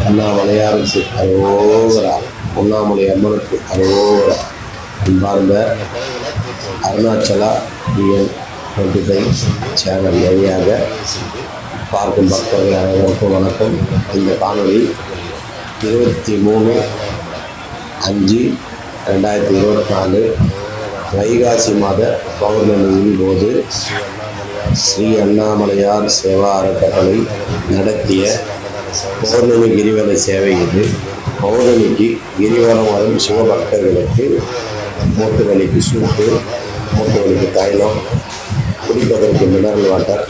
அண்ணாமலையாருக்கு அரோகரா, உண்ணாமலை அம்மனுக்கு அரோகரா. அன்பார்ந்த அருணாச்சலா டிஎன் 25 சேனல் வழியாக பார்க்கும் பக்தர்கள் அனைவருக்கும் வணக்கம். இந்த காணொலி 23/5/2024 வைகாசி மாத பௌர்ணமியின் போது ஸ்ரீ அண்ணாமலையார் சேவா அறக்கட்டளை நடத்திய பௌர்ணமி கிரிவல சேவை இது. பௌர்ணமிக்கு கிரிவலம் வரும் சிவபக்தர்களுக்கு மூட்டு வலிக்கு சூப்பு, மூட்டு வலிக்கு தைலம், குடிப்பதற்கு மினரல் வாட்டர்,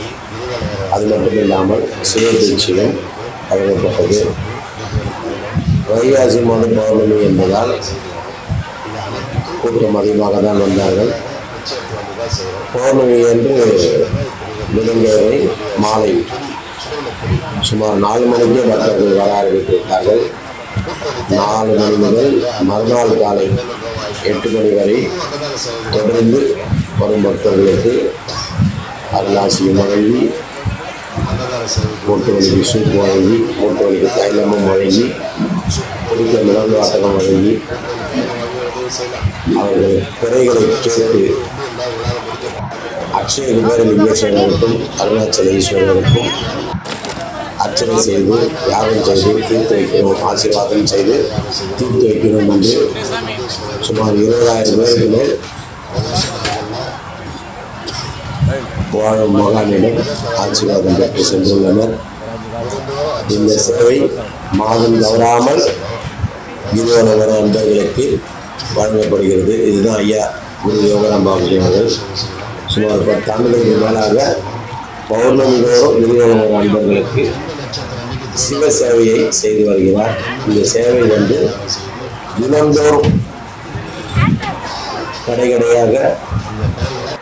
அது மட்டும் இல்லாமல் சுயதீட்சையும் வழங்கப்பட்டது. வைகாசி மாதம் பௌர்ணமி என்பதால் கூட்டம் அதிகமாக தான் வந்தார்கள். பௌர்ணமி என்று புதன்கிழமை மாலை சுமார் 4 மணிக்கே பக்தர்கள் வர ஆரம்பித்திருந்தார்கள். 4 மணி முதல் மறுநாள் காலை 8 மணி வரை தொடர்ந்து வரும் பக்தர்களுக்கு அருளாசியும் வழங்கி, மூட்டு வலிக்கு சூப்பு வழங்கி, மூட்டு வலிக்கு தைலமும் வழங்கி, குடிக்க மிளகு வாட்டகம் வழங்கி, அவர்கள் குறைகளை கேட்டு அக்ஷய குபேரலிங்கேஸ்வரருக்கும் அருணாச்சல ஈஸ்வரருக்கும் அர்ச்சனை செய்து, யாகம் செய்து தீர்த்து வைக்கிறோம், ஆசீர்வாதம் செய்து தீர்த்து வைக்கிறோம் என்று சுமார் 20,000 பேருக்கு மேல் வாழும் மகானிடம் ஆசீர்வாதம் பெற்று சென்றுள்ளனர். இந்த சேவை மாதம் தவறாமல் கிரிவலம் வர அன்பர்களுக்கு வழங்கப்படுகிறது. இதுதான் ஐயா குரு யோகராம்பாபுஜி அவர்கள் சுமார் 10 ஆண்டுகளுக்கு மேலாக பௌர்ணமி தோறும் கிரிவலம் வர அன்பர்களுக்கு சிவ சேவையை செய்து வருகிறார். இந்த சேவை தினந்தோறும் கடையாக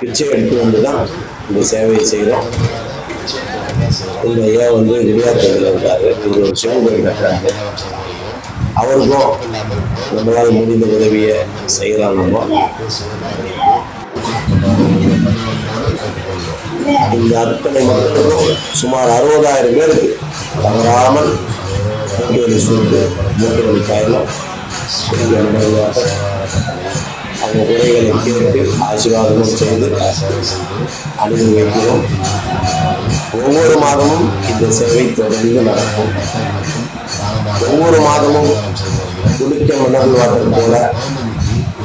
பிச்சை எடுத்து வந்து தான் இந்த சேவையை செய்கிறோம். இந்த ஐயா குடியாத்தத்தில் இருக்காரு. இது ஒரு சிவன் கோயில் கட்டுறாரு. அவருக்கும் நம்மளால் முடிந்த உதவியை செய்யலாம். நம்ம இந்த அத்தனை மக்களுக்கும் சுமார் 60,000 பேருக்கு தவறாமல் மூட்டு வலி சூட்டு, மூட்டு வலி தைலம், அவங்க குறைகளை கேட்டு ஆசீர்வாதமும் செய்து அனுப்பி வைக்கிறோம். ஒவ்வொரு மாதமும் இந்த சேவை தொடர்ந்து நடக்கும். ஒவ்வொரு மாதமும் குடிக்க மினரல் வாட்டர் போல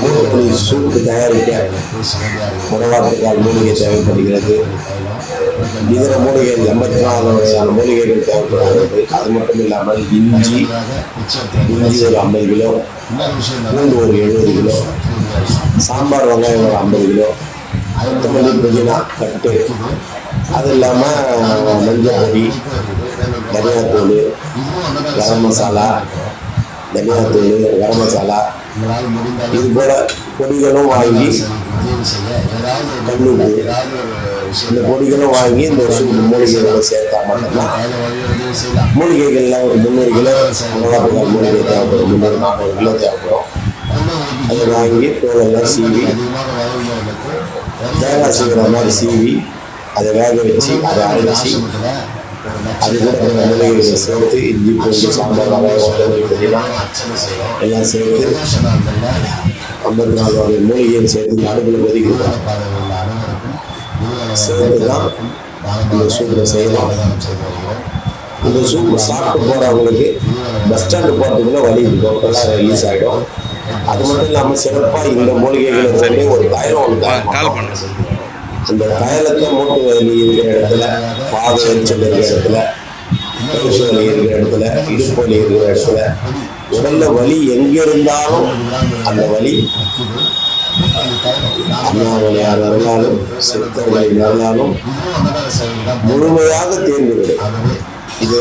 மூட்டு வலி சூப்பு தயாரிக்க முடவாட்டுக்கால் மூலிகை தேவைப்படுகிறது. இதர மூலிகைகள் 84 வகையான மூலிகைகள் தேவைப்படுகிறது. அது மட்டும் இல்லாமல் இஞ்சி ஒரு 50 கிலோ, பூண்டு ஒரு 70 கிலோ, சாம்பார் வெங்காயம் ஒரு 50 கிலோ, கொத்தமல்லி புதினா கட்டு, அது இல்லாமல் மஞ்சள் பொடி, தனியாத்தூள், கரம் மசாலா, தனியாத்தூள், கரம் மசாலா, இது போல பொடிகளும் வாங்கி, கல்லுப்பு, இந்த பொடிகளும் வாங்கி இந்த மூலிகைகளை சேர்த்தா மட்டும்தான் மூலிகைகள்லாம் ஒரு 300 கிலோ முடவாட்டுக்கால் மூலிகை தேவைப்படும். 300-400 கிலோ தேவைப்படும். அதை வாங்கி தோலெல்லாம் சீவி, தேங்காய் சீவிற மாதிரி சீவி, அதை வேக வச்சு, அதை அரைச்சி, அது கூட மூலிகைகளை சேர்த்து இஞ்சி, பூண்டு, சாம்பார் வெங்காயம், கொத்தமல்லி புதினா எல்லாம் சேர்த்து 54 வகை மூலிகையை சேர்த்து அடுப்பில் கொதிக்கிறோம். சேர்த்து தான் இந்த சூப்பை செய்யலாம். இந்த சூப்பு சாப்பிட்டு போகிறவங்களுக்கு பஸ் ஸ்டாண்டு போகிறதுக்குள்ள வலி இருக்கும், எல்லாம் ரிலீஸ் ஆகிடும். அது மட்டும் இல்லாமல் சிறப்பாக இந்த மூலிகைகளை சொல்லி ஒரு தைலம் ஒன்று அந்த தைலத்தை மூட்டு வலி இருக்கிற இடத்துல, பாத எரிச்சல் இருக்கிற இடத்துல, கழுத்து வலி இருக்கிற இடத்துல, இடுப்பு வலி இருக்கிற இடத்துல, உடல்ல வலி எங்க இருந்தாலும் அந்த வலி அண்ணாமலையார் அருளாலும் சித்தர்களை அருளாலும் முழுமையாக தீர்ந்துவிடும். இது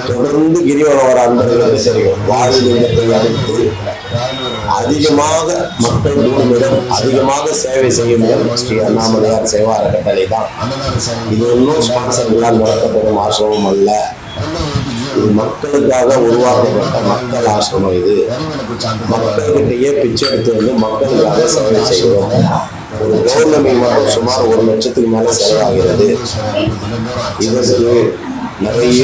தொடர்ந்து கிரிவலம் வர அன்பர்களுக்கு தெரியும். வாயுலிங்கத்தை அடுத்து அதிகமாக மக்கள் கூடுமிடம், அதிகமாக சேவை செய்யும் இடம் ஸ்ரீ அண்ணாமலையார் சேவா அறக்கட்டளை தான். இது ஒன்றும் ஸ்பான்சர்களால் நடத்தப்படும் ஆசிரமம் அல்ல. இது மக்களுக்காக உருவாக்கப்பட்ட மக்கள் ஆசிரமம். இது மக்கள்கிட்டயே பிச்சை எடுத்து மக்களுக்காக சேவை செய்கிறோம். ஒரு பௌர்ணமி மட்டும் சுமார் 1 லட்சத்துக்கு மேல செலவாகிறது. இதற்கு நிறைய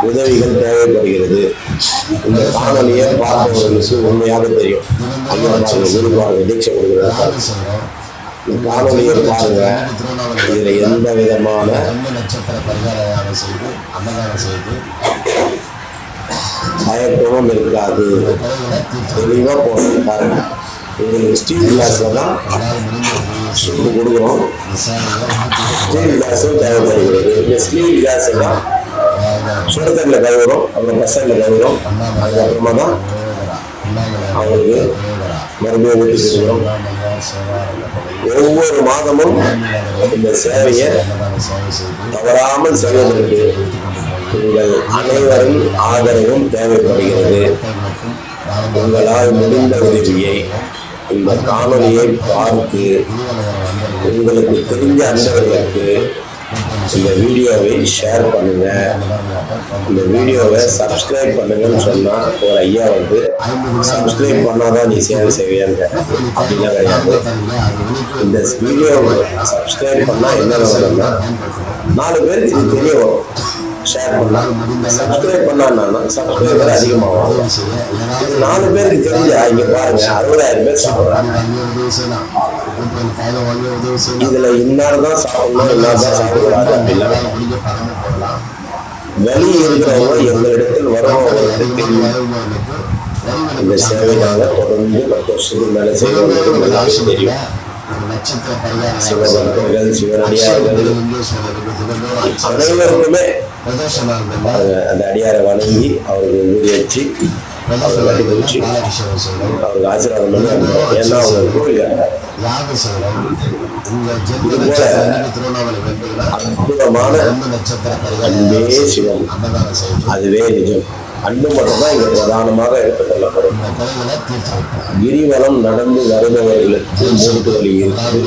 உதவிகள் தேவைப்படுகிறது. இந்த காணொலியை பார்ப்பவர்களுக்கு உண்மையாக தெரியும். ஐயா பாருங்க, குரு பாருங்க, தீட்சை கொடுக்குறாரு. இந்த காணொலியை பாருங்க, இதுல எந்த விதமான தயக்கமும் இருக்காது. தெளிவா போகணும் பாருங்க. உங்களுக்கு ஸ்டீல் கிளாஸ்ல தான் சூப்பு கொடுக்குறோம். ஸ்டீல் கிளாஸும் தேவைப்படுகிறது. இந்த ஸ்டீல் கிளாஸ் தான் சுடத்தண்ணில் கழுவுறோம், அப்புறம் பசங்களில் கழுவுறோம். அதுக்கப்புறமா தான் அவங்களுக்கு மறுபடியும் ஊற்றி கொடுக்குறோம். ஒவ்வொரு மாதமும் இந்த சேவையை தவறாமல் செய்வதற்கு உங்கள் அனைவரின் ஆதரவும் தேவைப்படுகிறது. உங்களால் முடிந்த உதவியை இந்த காணொலியை பார்த்து உங்களுக்கு தெரிஞ்ச அன்பர்களுக்கு இந்த வீடியோவை ஷேர் பண்ணுங்க. இந்த வீடியோவை சப்ஸ்கிரைப் பண்ணுங்கன்னு சொன்னா ஒரு ஐயா சப்ஸ்கிரைப் பண்ணாதான் நீ சேவை செய்வியான்னு அப்படிலாம் கிடையாது. இந்த வீடியோவை சப்ஸ்கிரைப் பண்ணா என்ன வரும்னா 4 பேருக்கு இது தெரிய வரும். ஷேர் பண்ணா சப்ஸ்கிரைப் பண்ணா சப்ஸ்கிரைபர் அதிகமாகும். இது 4 பேருக்கு தெரிஞ்சா இங்க பாருங்க 60,000 பேர் சாப்பிடுறாங்க. இதுல இன்னார்தான் சாப்பிடணும், இன்னார்தான் சாப்பிடக்கூடாது அப்படிலாம் வலி இருக்கிறவங்க எங்களிடத்தில் வருபவர்களுக்கு தெரியும். இந்த சேவை நாங்கள் தொடர்ந்து 10 வருஷத்துக்கு மேல செய்வதற்கு நல்லாவே தெரியும். சிவபக்தர்கள், சிவனடியார்கள் அனைவருக்குமே அந்த அடியாரை வணங்கி அவருக்கு ஊதி வச்சு அவரை கட்டி பிடிச்சி அவருக்கு ஆசீர்வாதம் பண்ணி அனுப்புறோம். ஏன்னா அவங்க கோவில் இது போல அற்புதமான அன்பே சிவம், அதுவே நிஜம். அன்பு மட்டும்தான் இங்க பிரதானமாக எடுத்துக்கொள்ளப்படும். கிரிவலம் நடந்து வருபவர்களுக்கு மூட்டு வலி இருக்குது,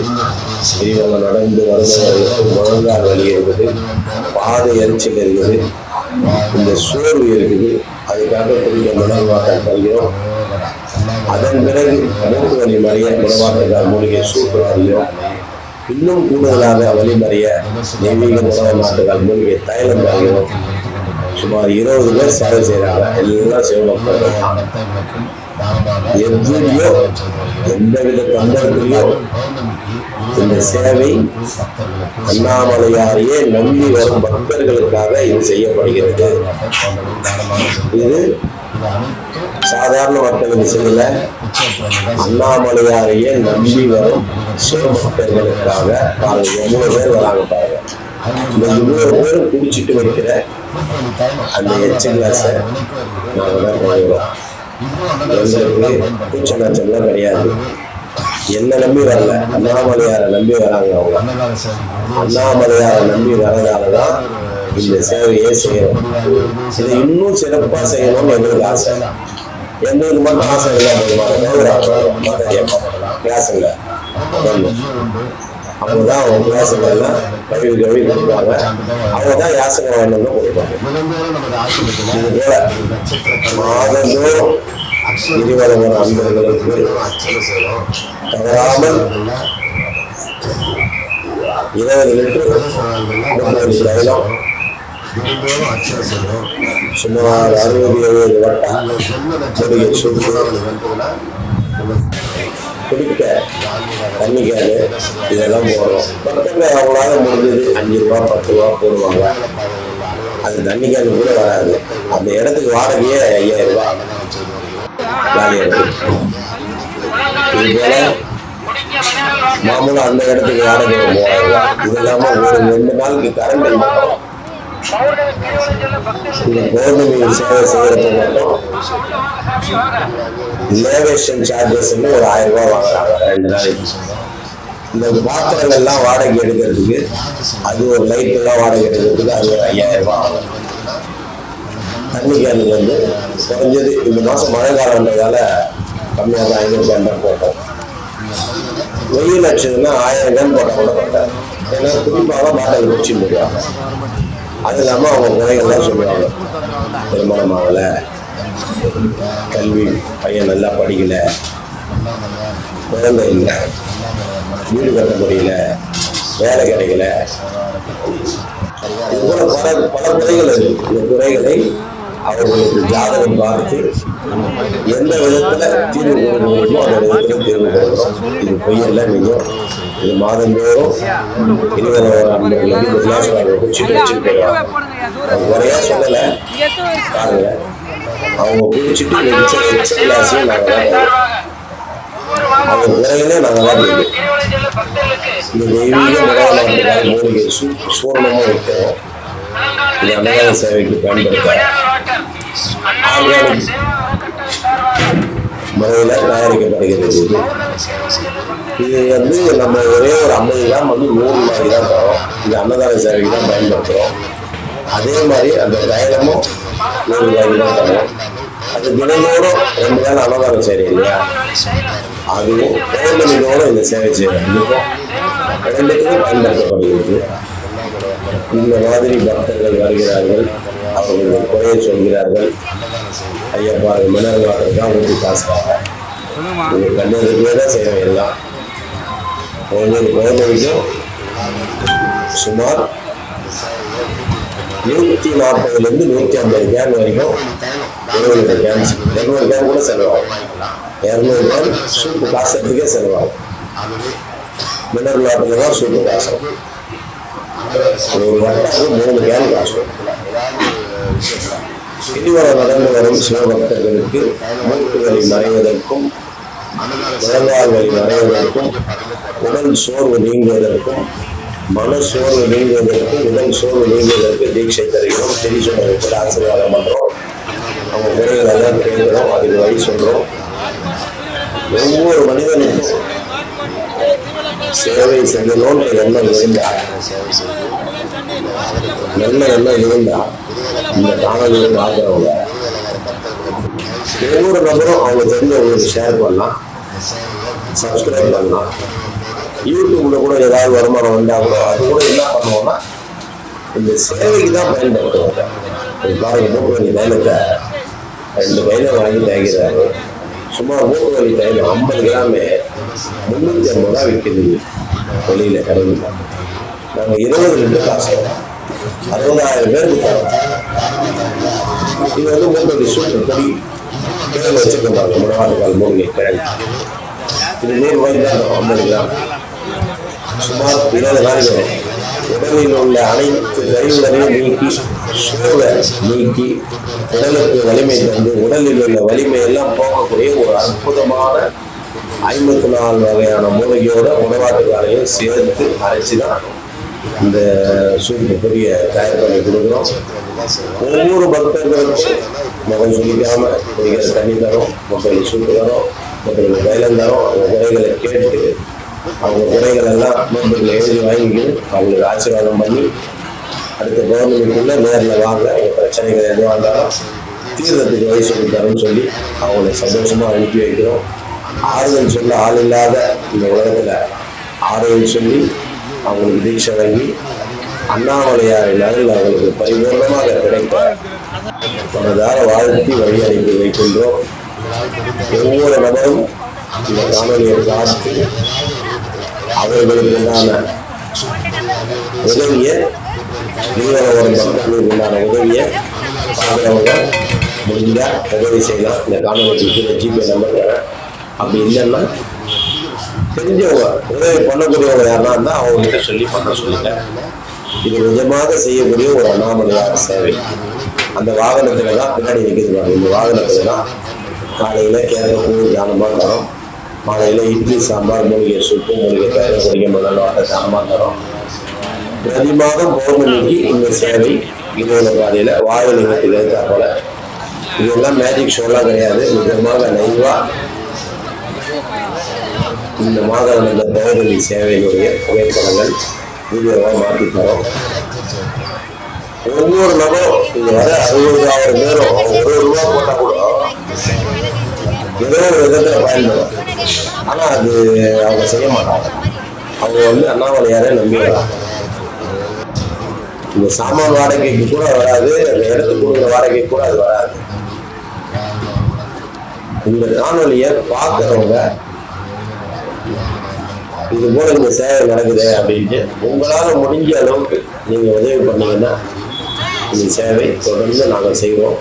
கிரிவலம் நடந்து வருபவர்களுக்கு முழங்கால் வலி இருக்குது, பாத எரிச்சல் இருக்குது, இந்த சோர்வு இருக்குது. அதுக்காக கொஞ்சம் முடவாட்டம் தருகிறோம். அதன் பிறகு மூட்டு வலி மறைய முடவாட்டக்கால் மூலிகை சூப்பர் அறிகிறோம். இன்னும் கூடுதலாக வழிமறைய தெய்வீக முடவாட்டக்கால் மூலிகை தைலம் தருகிறோம். சுமார் 20 பேர் சேவை செய்யறாங்க. எல்லாம் சிவபக்தர்கள். எவ்வளோ எந்தவித தந்தத்திலையோ இந்த சேவை அண்ணாமலையாரையே நம்பி வரும் பக்தர்களுக்காக இது செய்யப்படுகிறது. இது சாதாரண மக்களுக்கு செய்யல, அண்ணாமலையாரையே நம்பி வரும் சிவபக்தர்களுக்காக. பாருங்க எவ்வளவு பேர் வராங்க பாருங்க. இந்த 20 பேரும் குடிச்சிட்டு வைக்கிற அந்த எச்ச கிளாஸை நாங்கள் தான் வாங்குறோம். எங்களுக்கு பூச்ச நாச்சம்லாம் கிடையாது. என்ன நம்பி வரல, அண்ணாமலையாரை நம்பி வராங்க. அவங்க அண்ணாமலையாரை நம்பி வரதாலதான் இந்த சேவையே செய்யறோம். இதை இன்னும் சிறப்பா செய்யணும்னு எங்களுக்கு ஆசை. எங்களுக்கு மட்டும் ஆசை இல்லை, கிளாஸுங்க அவங்கதான் அவங்க கிளாஸுங்கெல்லாம் கழுவி கொடுப்பாங்க. அவங்கதான் யாசனை வேணும்னு கொடுப்பாங்க. இது போல மாதந்தோறும் கிரிவலம் அன்பர்களுக்கு தவறாமல் 20 லிட்டர் தைலம், சுமார் 60-70 வட்டம் மூலிகை சூப்பு, குடிக்க தண்ணிக்காது இதெல்லாம் போடுறோம். பக்கத்தில் அவங்களால முடிஞ்சது 5 ரூபா 10 ரூபா போடுவாங்க. அது தண்ணிக்காது கூட வராது. அந்த இடத்துக்கு வாடகையே 5000 ரூபா காலியாகுது. இது போல மாமூலம் அந்த இடத்துக்கு வாடகை 3000 ரூபா. இது இல்லாமல் ஒரு 2 நாளுக்கு கரண்ட் மட்டும் இந்த பௌர்ணமி சேவை செய்யறது மட்டும் லேவேஷன் சார்ஜஸ்ன்னு ஒரு 1000 ரூபா வாங்குறாங்க 2 நாளைக்கு. இந்த பாத்திரங்கள் எல்லாம் வாடகை எடுக்கிறதுக்கு, அது ஒரு லைட் எல்லாம் வாடகை எடுக்கிறதுக்கு அது ஒரு 5000 ரூபா ஆகும். தண்ணி கேனுக்கு குறைஞ்சது இந்த மாதம் மழை காலம்ன்றதால கம்மியாக தான் 500 கேன் தான் போட்டோம். வெயில் அடிச்சதுன்னா 1000 கேன் போட்டால் கூட பட்டாது. ஏன்னா குறிப்பாக பாட்டில் குடிச்சு முடியாது. அது இல்லாமல் அவங்க குறைகள்லாம் சொல்லுவாங்க, திருமணம் ஆகலை, கல்வி பையன் நல்லா படிக்கலை, குழந்தை இல்லை, வீடு கட்ட முடியல, வேலை கிடைக்கல, இது போல பல குறைகள் இருக்கு. இந்த குறைகளை அவர்களுக்கு ஜாதகம் பார்த்து எந்த விதத்துல தீர்வு கொடுக்க முடியுமோ அந்த விதத்துல தீர்வு கொடுக்கிறோம். இது பொய்யல்ல. நீங்க இது மாதந்தோறும் குடிச்சிட்டு வச்சுட்டு போயிடுவாங்க. குறையா சொல்லல, பாருங்க. அவங்க குடிச்சிட்டு மிச்ச கிளாஸையும் நாங்கள் தான் அவங்க குறைகளே நாங்கள் தான் பிடிக்கும். இந்த தெய்வீக முறையான மூலிகை சூர்ணமும் வைக்கிறோம். இது அன்னதான சேவைக்கு பயன்படுத்த ஆர்கானிக் முறையில் தயாரிக்கப்படுகிறது. இது நம்ம ஒரே ஒரு 50 கிராம் 100 ரூபாய்க்கு தான் தரோம். இது அன்னதான சேவைக்கு தான் பயன்படுத்துகிறோம். அதே மாதிரி அந்த தைலமும் 100 ரூபாய்க்கு தான் தரோம். அது தினந்தோறும் 2 வேளை அன்னதானம் செய்கிறேன் இல்லையா, அதுவும் பௌர்ணமியோடு இந்த சேவை செய்கிறோம். இதுக்கும் 2த்துக்கும் பயன்படுத்தப்படுகிறது. இந்த மாதிரி பக்தர்கள் வருகிறார்கள், அவர்கள் குறைய சொல்கிறார்கள். ஐயப்பா மினரல் வாட்டர் தான் ஊற்றி காசுக்காக உங்கள் கண்ணூருக்கே தான் செய்வோம். எல்லாம் ஒவ்வொரு பௌர்ணமிக்கும் சுமார் 140 150 கேன் வரைக்கும் 20 கேன் 200 கேன் கூட செலவாகும். 200 கேன் சூப்பு காசுறதுக்கே செலவாகும். மினரல் வாட்டர் தான் சூப்பு காசும். ஒரு வட்டாருக்கு 3 கேன் காசும். இனிவர நடந்து வரும் சிவபக்தர்களுக்கு மூட்டு வலி மறைவதற்கும், முழங்கால் வலி மறைவதற்கும், உடல் சோர்வு நீங்குவதற்கும், மன சோர்வு நீங்குவதற்கும், உடல் சோர்வு நீங்குவதற்கு தீட்சை தருகிறோம். தெரிவிச்சு ஆசீர்வாதம் பண்றோம். அவங்க குறைகள் எல்லாம் கேட்கிறோம், அதுக்கு வழி சொல்றோம். ஒவ்வொரு மனிதனுக்கும் சேவை செய்யணும்ன்ற எண்ணம் இருந்தா, நல்ல எண்ணம் இருந்தா இந்த காணொலியை பார்க்கிறவங்க ஒவ்வொரு நபரும் அவங்க தெரிஞ்சவங்களுக்கு ஷேர் பண்ணலாம், சப்ஸ்கிரைப் பண்ணலாம். யூடியூப்ல கூட ஏதாவது வருமானம் வந்தா கூட அது கூட என்ன பண்ணுவோம்னா இந்த சேவைக்கு தான் பயன்படுத்துவாங்க. பாருங்க, மூட்டு வலி தைலத்தை 2 தைலம் வாங்கி தேய்க்கிறாரு. சும்மா மூட்டு வலி தைலம் 50 கிராமே 350 ரூபா விற்கிது வெளியில கடையில். நாங்கள் 20 லிட்டர் காசு 60,000 பேருக்கு தரோம். இது மூட்டு வலி சூட்டு பொடி கிழங்கு வச்சுருக்காங்க. முடவாட்டுக்கால் மூலிகை கிழங்கு. இது 100 ரூபாய்க்கு தான் 50 கிராம். சுமார் 20 நாளைக்கு உடலில் உள்ள அனைத்து கழிவுகளையும் நீக்கி, சோலை நீக்கி, உடலுக்கு வலிமை தந்து, உடலில் உள்ள வலிமை எல்லாம் போகக்கூடிய ஒரு அற்புதமான 54 வகையான மூலிகையோட முடவாட்டுக்காலையும் சேர்த்து அரைச்சி தான் இந்த சூப்பு பொடிய தயார் பண்ணி கொடுக்குறோம். ஒவ்வொரு பக்தர்களுக்கும் முகம் சொல்லிக்காம குடிக்கிற தண்ணி தரும், மக்களுக்கு சூப்பு தரும், மக்களுக்கு தைலம் தரும். அவங்க குறைகளை கேட்டு அவங்க குறைகள் எல்லாம் நோட்டுகளை எழுதி வாங்கி அவங்களுக்கு ஆசீர்வாதம் பண்ணி அடுத்த கவர்மெண்ட்டுக்குள்ள நேரில் வாங்க, அவங்க பிரச்சனைகள் எதுவாக இருந்தாலும் தீர்றதுக்கு வழி சொல்லி தரோம்னு சொல்லி அவங்களை சந்தோஷமா அனுப்பி வைக்கிறோம். ஆறுதல் சொல்ல ஆள் இல்லாத இந்த உலகத்துல ஆறுதல் சொல்லி அவங்களுக்கு தீட்சை வாங்கி அண்ணாமலையாரின் அருள் அவங்களுக்கு பரிபூர்ணமாக கிடைக்க மனதார வாழ்த்தி வழி அனுப்பி வைக்கின்றோம். ஒவ்வொரு நபரும் இந்த காணொலியை பார்த்து அவர்களுக்கு உண்டான உதவியை, நீங்களோட மக்களுக்கு உண்டான உதவியை பார்க்குறவங்க முடிஞ்சா உதவி செய்யலாம். இந்த காணொலிக்கு ஜிபே நம்பர் தரேன். அப்படி இல்லைன்னா தெரிஞ்சவங்க உதவி பண்ணக்கூடியவங்க யாருன்னா இருந்தால் அவங்ககிட்ட சொல்லி பண்ண சொல்லுங்க. இது நிஜமாக செய்யக்கூடிய ஒரு அண்ணாமலையார் சேவை. அந்த வாகனத்துல தான் பின்னாடி நிற்கிறது. இந்த வாகனத்துல தான் காலையில கேரள கூழ் தானமாக தரோம், மாலையில இட்லி சாம்பார் மூலிகை சூப்பு மூலிகை தயார் மூலிகை மினரல் வாட்டர் தானமாக தரோம். பிரதி மாதம் பௌர்ணமிக்கு இந்த சேவை இதோட பாதையில வாயுலிங்கத்தில் இருக்கா போல. இதெல்லாம் மேஜிக் ஷோலாம் கிடையாது. நிஜமாக லைவா இந்த மாதம் இந்த பௌர்ணமி சேவையினுடைய புகைப்படங்கள் வீடியோவாக மாற்றி தரோம். ஒவ்வொரு நபரும் இங்க வர 60,000 பேரும் 1 ரூபா போட்டா கூட ஏதோ ஒரு விதத்துல பயன்படும். ஆனா அது அவங்க செய்ய மாட்டாங்க. அவங்க அண்ணாமலையாரே நம்பி வராங்க. இந்த சாமான் வாடகைக்கு கூட வராது, அந்த இடத்துக்கு கொடுக்குற வாடகைக்கு கூட அது வராது. இந்த காணொலியை பார்க்கிறவங்க இது போல இந்த சேவை நடக்குது அப்படின்ட்டு உங்களால் முடிஞ்ச அளவுக்கு நீங்கள் உதவி பண்ணீங்கன்னா இந்த சேவை தொடர்ந்து நாங்கள் செய்வோம்.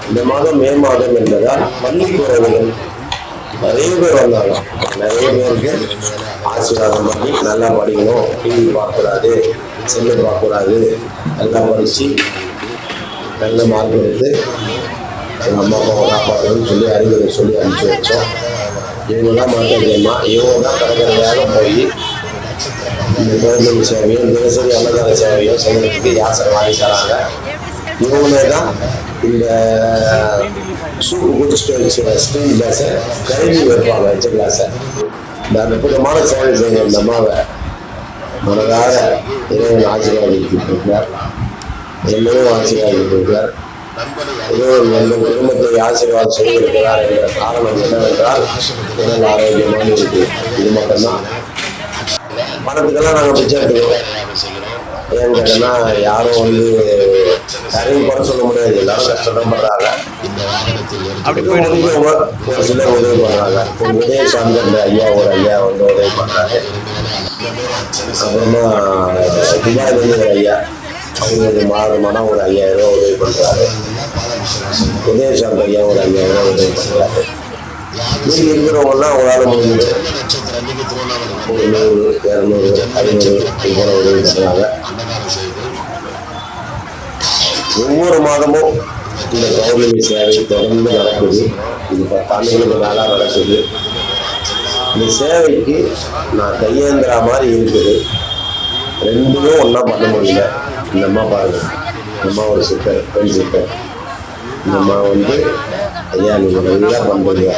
இந்த மாதம் மே மாதம் என்பதால் பள்ளி குழந்தைகள் நிறைய பேர் வந்தாங்க. நிறைய பேருக்கு ஆசீர்வாதம் பண்ணி நல்லா படிக்கணும், டிவி பார்க்கக்கூடாது, செல்லு பார்க்கக்கூடாது, நல்லா படித்து நல்ல மார்க் எடுத்து எங்கள் அம்மா அப்பாவை காப்பாற்றணும்னு சொல்லி அறிவுரை சொல்லி அனுப்பிச்சி வச்சோம். இவங்க தான் மாற்றமா, இவங்க தான் கடற்கரையாக போய் இந்த கவர்மெண்ட் சேவையும் தினசரி அன்னதான சேவையும் செய்யறதுக்கு யாசனை வாங்கி தராங்க. இவங்களே தான் இந்த சூப்பு குடிச்சிட்டு வச்சு ஸ்டீல் கிளாஸை கழுவி வைப்பாங்க, வச்ச கிளாஸை. இந்த அற்புதமான சேவை செய்ய இந்த அம்மாவை மனதார இறைவன் ஆசீர்வாதித்திருக்கிறார், என்னையும் ஆசீர்வாதித்திருக்கிறார். இறைவன் எங்கள் குடும்பத்தை ஆசீர்வாதம் செய்திருக்கிறார் என்ற காரணம் என்னவென்றால் உடல் ஆரோக்கியமாக இருக்கு. இது மட்டும்தான். பணத்துக்கெல்லாம் நாங்கள் பிச்சை எடுத்துக்கிறோம். ஏன்னு கேட்டோம்னா யாரும் யாரையும் குறை சொல்ல முடியாது, எல்லாரும் கஷ்டப்படுறாங்க. ஒரு சிலர் உதவி பண்றாங்க. உதயசாந்தர் ஐயா ஒரு ஐயா உதவி பண்றாரு. அப்புறமா துபாயிலிருந்து ஒரு ஐயா அவங்களுக்கு மாதமான ஒரு 5000 ரூபா உதவி பண்றாரு. உதயசாந்தர் ஐயா ஒரு 5000 ரூபா உதவி பண்றாரு. மீதி இருக்கிறவங்கலாம் அவங்களால முடிஞ்சது ஒரு 100, 200, 500 இது போல உதவி பண்ணுறாங்க. ஒவ்வொரு மாதமும் இந்த பௌர்ணமி சேவை தொடர்ந்து நடக்குது. இது 10 ஆண்டுகளுக்கு மேலே நடக்குது. இந்த சேவைக்கு நான் கையேந்திரா மாதிரி இருக்குது. ரெண்டுமே ஒன்றா பண்ண முடியல. இந்த அம்மா பாருங்க, இந்த அம்மா ஒரு சித்தர், பெண் சித்தர். இந்த அம்மா ஐயா நீங்கள் நல்லா பண்ணுறீங்க.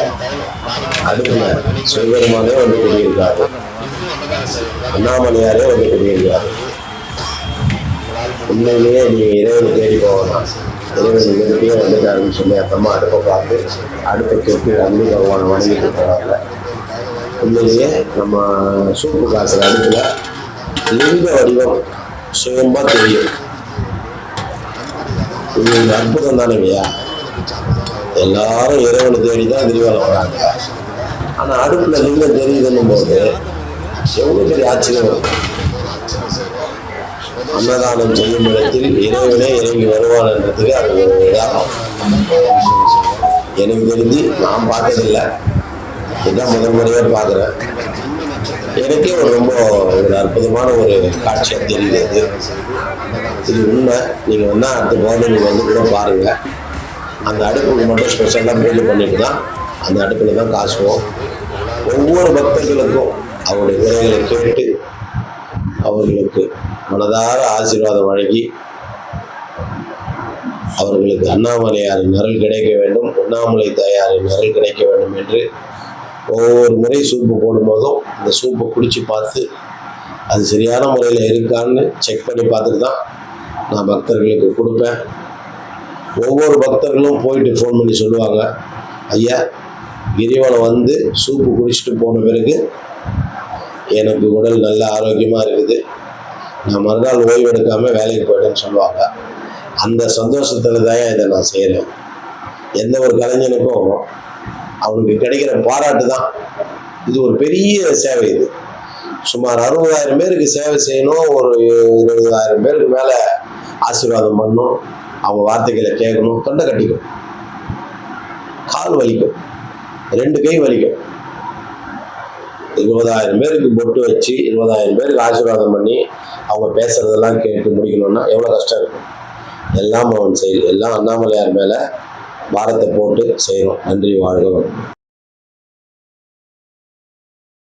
அடுப்புல சிவபெருமானே குடியிருக்காரு, அண்ணாமலையாரே குடியிருக்காரு. உண்மையிலேயே நீங்கள் இறைவனை தேடி போகலாம். இறைவன் இவருக்கே வந்துட்டாருன்னு சொல்லி அந்த அம்மா அடுப்பை பார்த்து அடுப்பை கேட்டு அன்பு பகவானை வணங்கிட்டு போகிறாங்க. உண்மையிலேயே நம்ம சூப்பு காசுற அடுப்புல லிங்க வடிவம் சுயம்பா தெரியும். இது அற்புதம் தானே இல்லையா? எல்லாரும் இறைவனை தேடி தான் கிரிவலம் வராங்க. ஆனால் அடுப்புல லிங்கம் தெரியுதுன்னும் போது எவ்வளவு பெரிய ஆச்சரியம் இருக்கும். அன்னதானம் செய்யும் இடத்தில் இறைவனே இறங்கி வருவான்ன்றதுக்கு அது ஒரு உதாரணம். எனக்கு தெரிஞ்சு நான் பார்த்ததில்லை, இதான் முதல் முறையாக பார்க்குறேன். எனக்கே ரொம்ப ஒரு அற்புதமான ஒரு காட்சியாக தெரியுது. இது உண்மை. நீங்கள் அடுத்த பௌர்ணமி கூட பாருங்கள். அந்த அடுப்புக்கு மட்டும் ஸ்பெஷலாக பூஜை பண்ணிட்டு தான் அந்த அடுப்பில் தான் காசுவோம். ஒவ்வொரு பக்தர்களுக்கும் அவருடைய குறைகளை கேட்டு அவர்களுக்கு மனதார ஆசீர்வாதம் வழங்கி அவர்களுக்கு அண்ணாமலையாரின் அருள் கிடைக்க வேண்டும், உண்ணாமலை தாயாரின் அருள் கிடைக்க வேண்டும் என்று ஒவ்வொரு முறை சூப்பு போடும்போதும் இந்த சூப்பை குடித்து பார்த்து அது சரியான முறையில் இருக்கான்னு செக் பண்ணி பார்த்துட்டு தான் நான் பக்தர்களுக்கு கொடுப்பேன். ஒவ்வொரு பக்தர்களும் போயிட்டு ஃபோன் பண்ணி சொல்லுவாங்க, ஐயா கிரிவலம் சூப்பு குடிச்சிட்டு போன பிறகு எனக்கு உடல் நல்ல ஆரோக்கியமாக இருக்குது, நான் மறுநாள் ஓய்வு எடுக்காமல் வேலைக்கு போயிட்டேன்னு சொல்லுவாங்க. அந்த சந்தோஷத்தில் தான் இதை நான் செய்கிறேன். எந்த ஒரு கலைஞனுக்கும் அவனுக்கு கிடைக்கிற பாராட்டு தான். இது ஒரு பெரிய சேவை. இது சுமார் 60,000 பேருக்கு சேவை செய்யணும், ஒரு 20,000 பேருக்கு மேலே ஆசீர்வாதம் பண்ணணும், அவங்க வார்த்தைகளை கேட்கணும். தொண்டை கட்டிக்கும், கால் வலிக்கும், 2 கை வலிக்கும். 20,000 பேருக்கு பொட்டு வச்சு 20,000 பேருக்கு ஆசீர்வாதம் பண்ணி அவங்க பேசுறதெல்லாம் கேட்டு முடிக்கணும்னா எவ்வளோ கஷ்டம் இருக்கும். எல்லாம் அவன் எல்லாம் அண்ணாமலையார் மேலே பாரத்தை போட்டு செய்கிறோம். நன்றி, வாழ்க.